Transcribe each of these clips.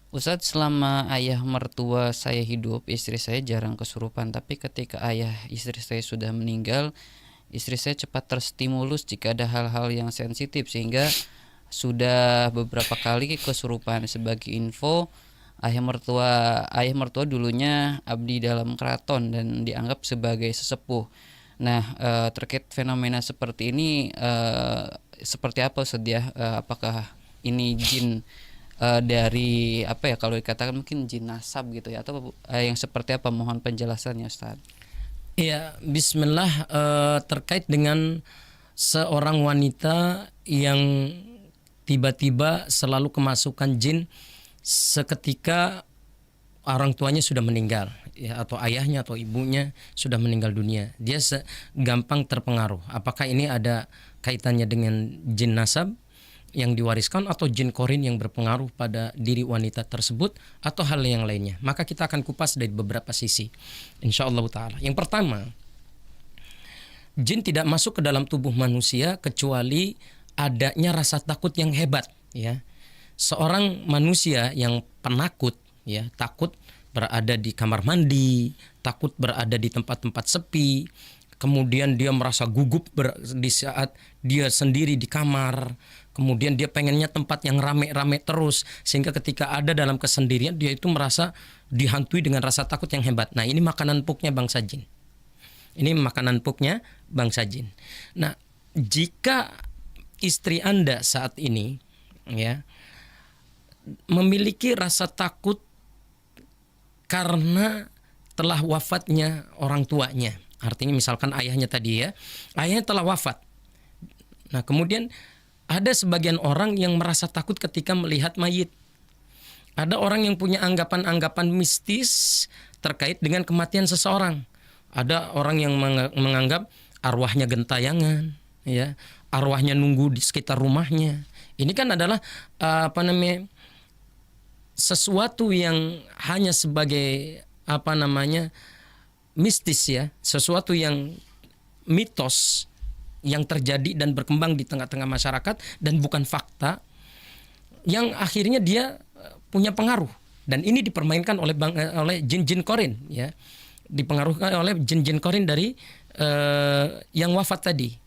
Ustadz, selama ayah mertua saya hidup, istri saya jarang kesurupan. Tapi ketika ayah istri saya sudah meninggal, istri saya cepat terstimulus jika ada hal-hal yang sensitif, sehingga sudah beberapa kali kesurupan. Sebagai info, ayah mertua dulunya abdi dalam keraton dan dianggap sebagai sesepuh. Nah, terkait fenomena seperti ini, seperti apa Ustadz ya? Apakah ini jin, dari apa ya, kalau dikatakan mungkin jin nasab gitu ya, atau yang seperti apa? Mohon penjelasannya Ustadz. Ya, Bismillah, terkait dengan seorang wanita yang tiba-tiba selalu kemasukan jin seketika orang tuanya sudah meninggal, ya, atau ayahnya atau ibunya sudah meninggal dunia. Dia gampang terpengaruh. Apakah ini ada kaitannya dengan jin nasab yang diwariskan atau jin korin yang berpengaruh pada diri wanita tersebut atau hal yang lainnya? Maka kita akan kupas dari beberapa sisi, insyaallah taala. Yang pertama, jin tidak masuk ke dalam tubuh manusia kecuali adanya rasa takut yang hebat, ya. Seorang manusia yang penakut, ya, takut berada di kamar mandi, takut berada di tempat-tempat sepi, kemudian dia merasa gugup di saat dia sendiri di kamar, kemudian dia pengennya tempat yang rame-rame terus, sehingga ketika ada dalam kesendirian dia itu merasa dihantui dengan rasa takut yang hebat. Nah, ini makanan empuknya bangsa jin. Ini makanan empuknya bangsa jin. Nah, jika istri Anda saat ini, ya, memiliki rasa takut karena telah wafatnya orang tuanya, artinya misalkan ayahnya tadi, ya, ayahnya telah wafat. Nah, kemudian ada sebagian orang yang merasa takut ketika melihat mayit. Ada orang yang punya anggapan-anggapan mistis terkait dengan kematian seseorang. Ada orang yang menganggap arwahnya gentayangan, ya, arwahnya nunggu di sekitar rumahnya. Ini kan adalah sesuatu yang hanya sebagai mistis, ya, sesuatu yang mitos yang terjadi dan berkembang di tengah-tengah masyarakat dan bukan fakta, yang akhirnya dia punya pengaruh, dan ini dipermainkan oleh jin-jin korin, ya, dipengaruhi oleh jin-jin korin dari yang wafat tadi,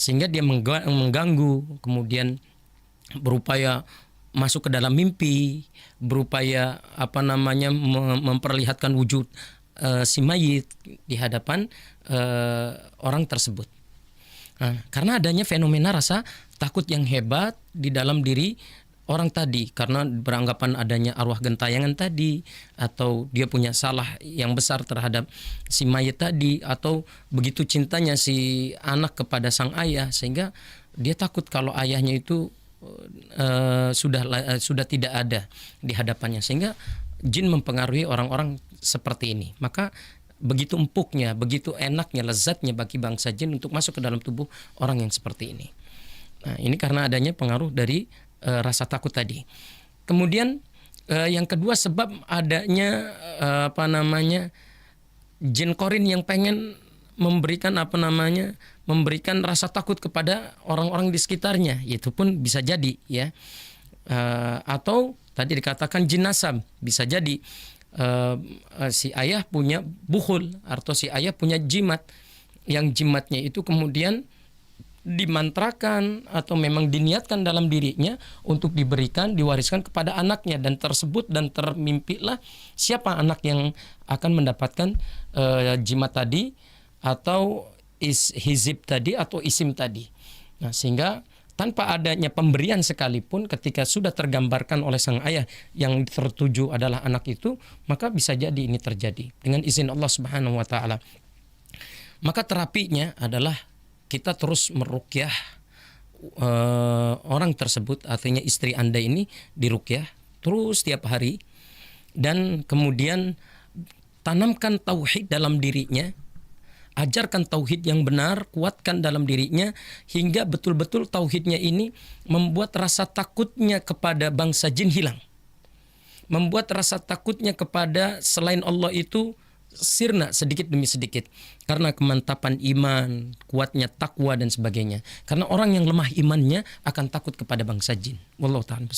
sehingga dia mengganggu, kemudian berupaya masuk ke dalam mimpi, berupaya memperlihatkan wujud si mayit di hadapan orang tersebut. Nah, karena adanya fenomena rasa takut yang hebat di dalam diri orang tadi, karena beranggapan adanya arwah gentayangan tadi, atau dia punya salah yang besar terhadap si mayit tadi, atau begitu cintanya si anak kepada sang ayah sehingga dia takut kalau ayahnya itu sudah tidak ada di hadapannya, sehingga jin mempengaruhi orang-orang seperti ini. Maka begitu empuknya, begitu enaknya, lezatnya bagi bangsa jin untuk masuk ke dalam tubuh orang yang seperti ini. Nah, ini karena adanya pengaruh dari rasa takut tadi. Kemudian yang kedua, sebab adanya jin korin yang pengen memberikan memberikan rasa takut kepada orang-orang di sekitarnya, itu pun bisa jadi, ya. Atau tadi dikatakan jin nasab, bisa jadi si ayah punya bukhul, atau si ayah punya jimat, yang jimatnya itu kemudian dimantrakan atau memang diniatkan dalam dirinya untuk diberikan, diwariskan kepada anaknya, dan tersebut dan termimpilah siapa anak yang akan mendapatkan jimat tadi, atau hizib tadi, atau isim tadi. Nah, sehingga tanpa adanya pemberian sekalipun, ketika sudah tergambarkan oleh sang ayah yang tertuju adalah anak itu, maka bisa jadi ini terjadi dengan izin Allah Subhanahu wa taala. Maka terapinya adalah kita terus meruqyah orang tersebut, artinya istri Anda ini diruqyah terus setiap hari, dan kemudian tanamkan tauhid dalam dirinya, ajarkan tauhid yang benar, kuatkan dalam dirinya hingga betul-betul tauhidnya ini membuat rasa takutnya kepada bangsa jin hilang, membuat rasa takutnya kepada selain Allah itu sirna sedikit demi sedikit, karena kemantapan iman, kuatnya takwa dan sebagainya. Karena orang yang lemah imannya akan takut kepada bangsa jin. Wallahu ta'ala.